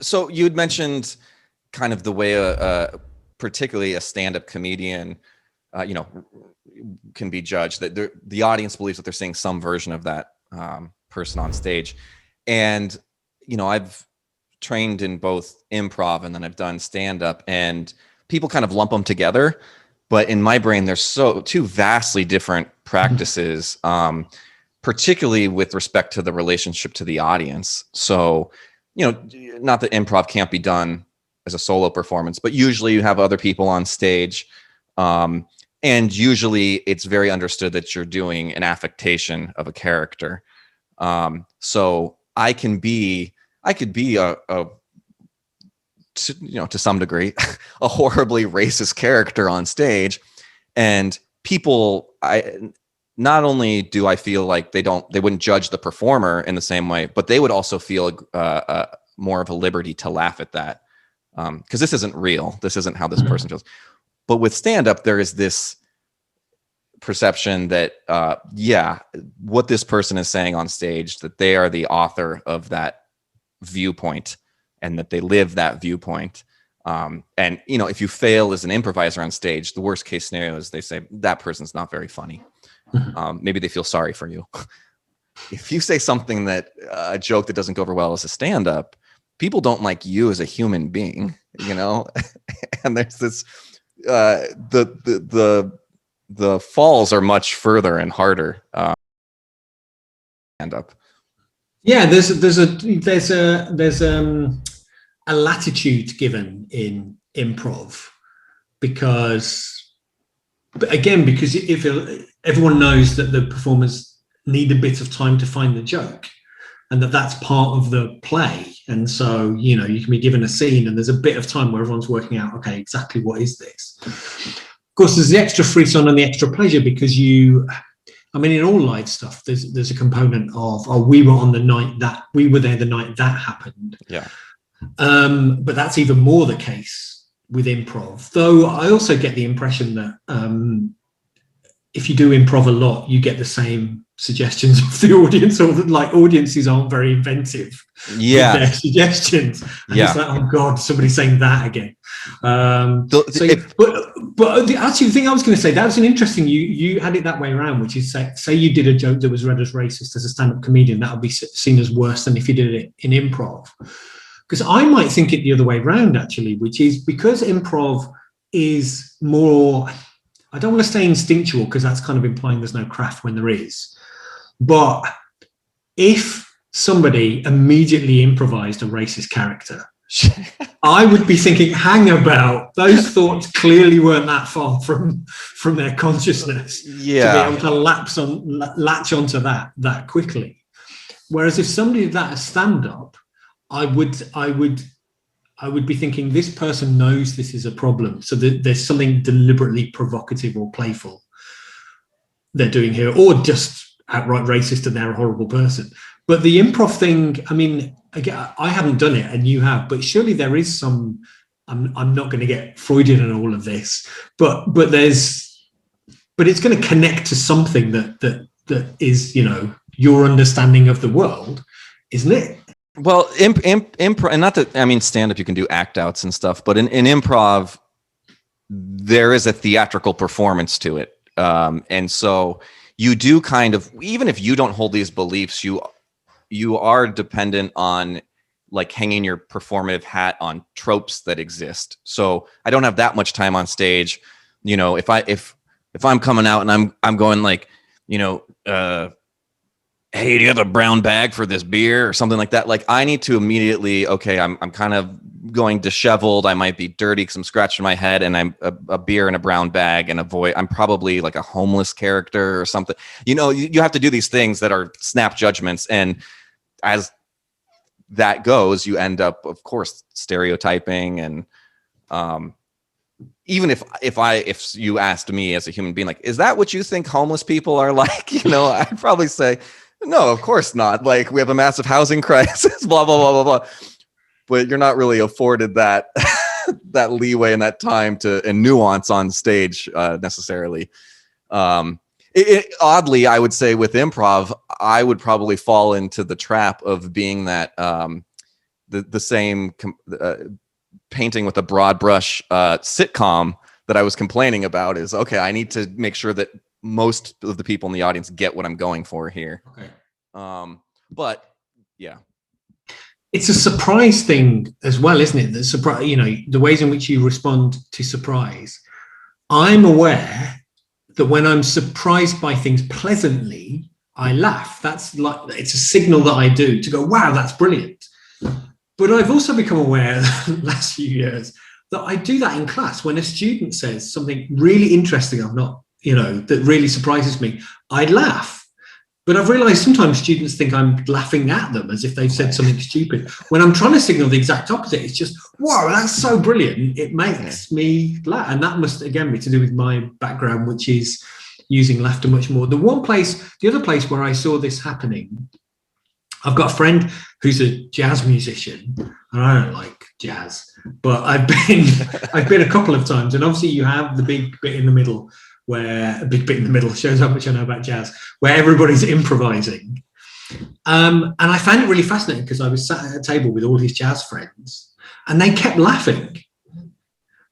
So you had mentioned kind of the way particularly a stand-up comedian, can be judged, that the audience believes that they're seeing some version of that person on stage. And, I've trained in both improv and then I've done stand-up, and people kind of lump them together. But in my brain, there's two vastly different practices, particularly with respect to the relationship to the audience. So, not that improv can't be done as a solo performance, but usually you have other people on stage. And usually it's very understood that you're doing an affectation of a character. So I could be to some degree, a horribly racist character on stage, and people, not only do I feel like they wouldn't judge the performer in the same way, but they would also feel more of a liberty to laugh at that. Because this isn't real. This isn't how this person feels. But with stand-up, there is this perception that, what this person is saying on stage, that they are the author of that viewpoint and that they live that viewpoint. And, if you fail as an improviser on stage, the worst case scenario is they say, that person's not very funny. Maybe they feel sorry for you. If you say something a joke that doesn't go over well as a stand-up, people don't like you as a human being, and there's this, the falls are much further and harder. Stand-up. Yeah, there's a latitude given in improv because if everyone knows that the performers need a bit of time to find the joke, and that's part of the play. And so, you can be given a scene and there's a bit of time where everyone's working out, okay, exactly what is this? Of course, there's the extra frisson and the extra pleasure because in all live stuff, there's a component of, we were there the night that happened. Yeah. But that's even more the case with improv. Though I also get the impression that if you do improv a lot, you get the same suggestions of the audience, or that audiences aren't very inventive with their suggestions. And it's like, oh God, somebody's saying that again. But actually, the thing I was going to say, that was an interesting, you had it that way around, which is say you did a joke that was read as racist as a stand-up comedian, that would be seen as worse than if you did it in improv. Because I might think it the other way around, actually, which is because improv is more, I don't want to say instinctual because that's kind of implying there's no craft when there is. But if somebody immediately improvised a racist character, I would be thinking, hang about, those thoughts clearly weren't that far from their consciousness to be able to latch onto that quickly. Whereas if somebody did that as stand-up, I would be thinking, this person knows this is a problem, so there's something deliberately provocative or playful they're doing here, or just outright racist and they're a horrible person. But the improv thing, again, I haven't done it and you have, but surely there is some, I'm not going to get Freudian in all of this, but it's going to connect to something that is, your understanding of the world, isn't it? Well, improv, and not that, stand-up, you can do act outs and stuff, but in improv, there is a theatrical performance to it. And so you do kind of, even if you don't hold these beliefs, you are dependent on hanging your performative hat on tropes that exist. So I don't have that much time on stage. If I'm coming out and I'm going hey, do you have a brown bag for this beer or something like that? I need to immediately, I'm kind of going disheveled. I might be dirty because I'm scratching my head, and I'm a beer in a brown bag, and I'm probably a homeless character or something. You have to do these things that are snap judgments. And as that goes, you end up, of course, stereotyping. And even if you asked me as a human being, is that what you think homeless people are like? I'd probably say, no, of course not. We have a massive housing crisis, blah, blah, blah, blah, blah. But you're not really afforded that that leeway and that time and nuance on stage necessarily. Oddly, I would say with improv, I would probably fall into the trap of being that the same painting with a broad brush sitcom that I was complaining about is, okay, I need to make sure that most of the people in the audience get what I'm going for here. Okay. But yeah. It's a surprise thing as well, isn't it? The surprise, the ways in which you respond to surprise. I'm aware that when I'm surprised by things pleasantly, I laugh. That's like, it's a signal that I do to go, wow, that's brilliant. But I've also become aware the last few years that I do that in class. When a student says something really interesting, that really surprises me, I laugh. But I've realized sometimes students think I'm laughing at them as if they've said something stupid. When I'm trying to signal the exact opposite, it's just, wow, that's so brilliant. It makes me laugh. And that must, again, be to do with my background, which is using laughter much more. The other place where I saw this happening, I've got a friend who's a jazz musician, and I don't like jazz, but I've been a couple of times, and obviously you have the big bit in the middle, where a big bit in the middle shows how much I know about jazz, where everybody's improvising. And I found it really fascinating because I was sat at a table with all his jazz friends and they kept laughing,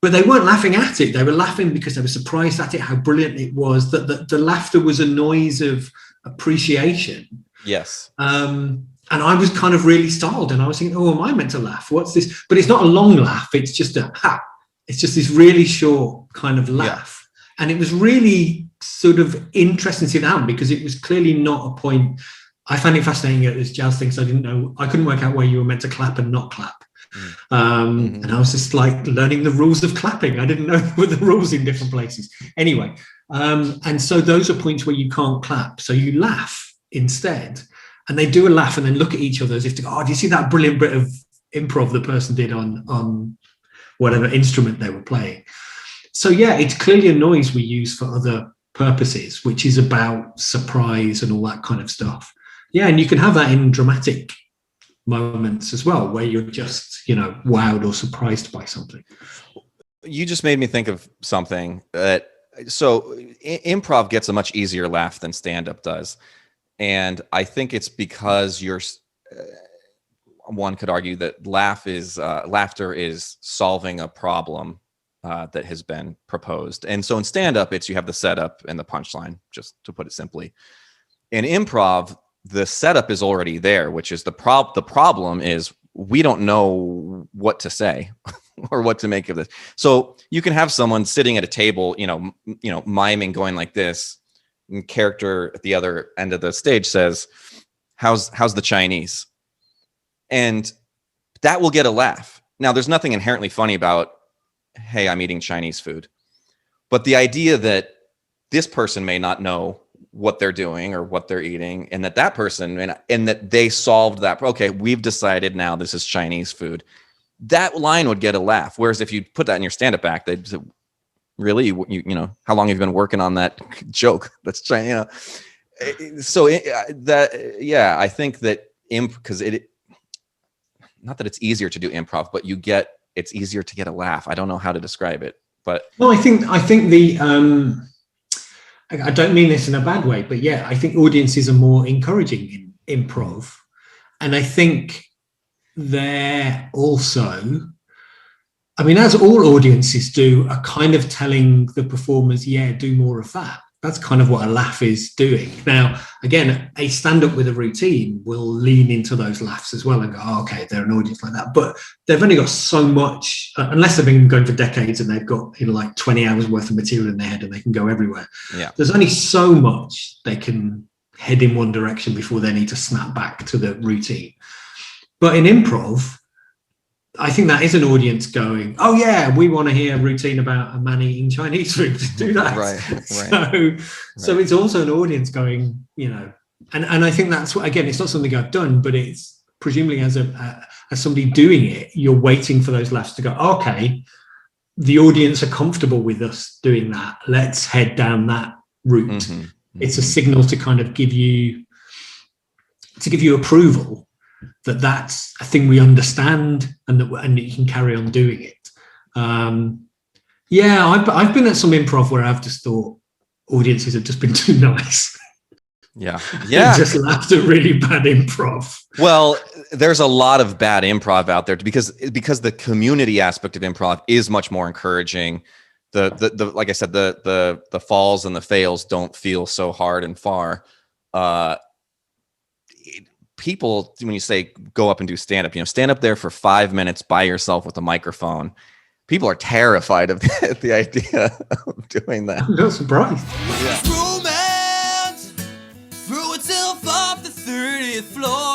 but they weren't laughing at it. They were laughing because they were surprised at it, how brilliant it was, that the laughter was a noise of appreciation. Yes. And I was kind of really startled and I was thinking, oh, am I meant to laugh? What's this? But it's not a long laugh. It's just it's just this really short kind of laugh. Yeah. And it was really sort of interesting to see that because it was clearly not a point. I found it fascinating at this jazz thing, so I couldn't work out where you were meant to clap and not clap. And I was just like learning the rules of clapping. I didn't know what the rules in different places. Anyway, and so those are points where you can't clap. So you laugh instead. And they do a laugh and then look at each other as if to go, oh, do you see that brilliant bit of improv the person did on whatever instrument they were playing? So yeah, it's clearly a noise we use for other purposes, which is about surprise and all that kind of stuff. Yeah, and you can have that in dramatic moments as well, where you're just, wowed or surprised by something. You just made me think of something that, so improv gets a much easier laugh than stand-up does. And I think it's because one could argue that laughter is solving a problem that has been proposed. And so in stand-up, you have the setup and the punchline, just to put it simply. In improv, the setup is already there, which is the problem is we don't know what to say or what to make of this. So you can have someone sitting at a table, miming, going like this, and character at the other end of the stage says, how's the Chinese? And that will get a laugh. Now, there's nothing inherently funny about, hey, I'm eating Chinese food. But the idea that this person may not know what they're doing or what they're eating, and that person, and that they solved that, okay, we've decided now this is Chinese food. That line would get a laugh. Whereas if you put that in your stand-up act, they'd say, really, how long have you been working on that joke? That's China. So I think that because not that it's easier to do improv, but it's easier to get a laugh. I don't know how to describe it, but no, I think the I don't mean this in a bad way, but yeah, I think audiences are more encouraging in improv, and I think they're also, I mean, as all audiences do, are kind of telling the performers, yeah, do more of that. That's kind of what a laugh is doing. Now, again, a stand-up with a routine will lean into those laughs as well and go, oh, okay, they're an audience like that. But they've only got so much, unless they've been going for decades and they've got like 20 hours worth of material in their head and they can go everywhere. Yeah. There's only so much they can head in one direction before they need to snap back to the routine. But in improv, I think that is an audience going, oh yeah, we want to hear a routine about a man eating Chinese food. Do that. Right. So it's also an audience going, and I think that's what, again, it's not something I've done, but it's presumably as somebody doing it, you're waiting for those laughs to go, okay, the audience are comfortable with us doing that. Let's head down that route. Mm-hmm. It's a signal to kind of give you approval that that's a thing we understand and that you can carry on doing it. I've been at some improv where I've just thought audiences have just been too nice. Yeah. And just laughed at really bad improv. Well, there's a lot of bad improv out there because the community aspect of improv is much more encouraging. The like I said, the falls and the fails don't feel so hard and far. People, when you say go up and do stand up, stand up there for 5 minutes by yourself with a microphone. People are terrified of the idea of doing that. I'm not surprised. Yeah. Romance threw itself off the 30th floor.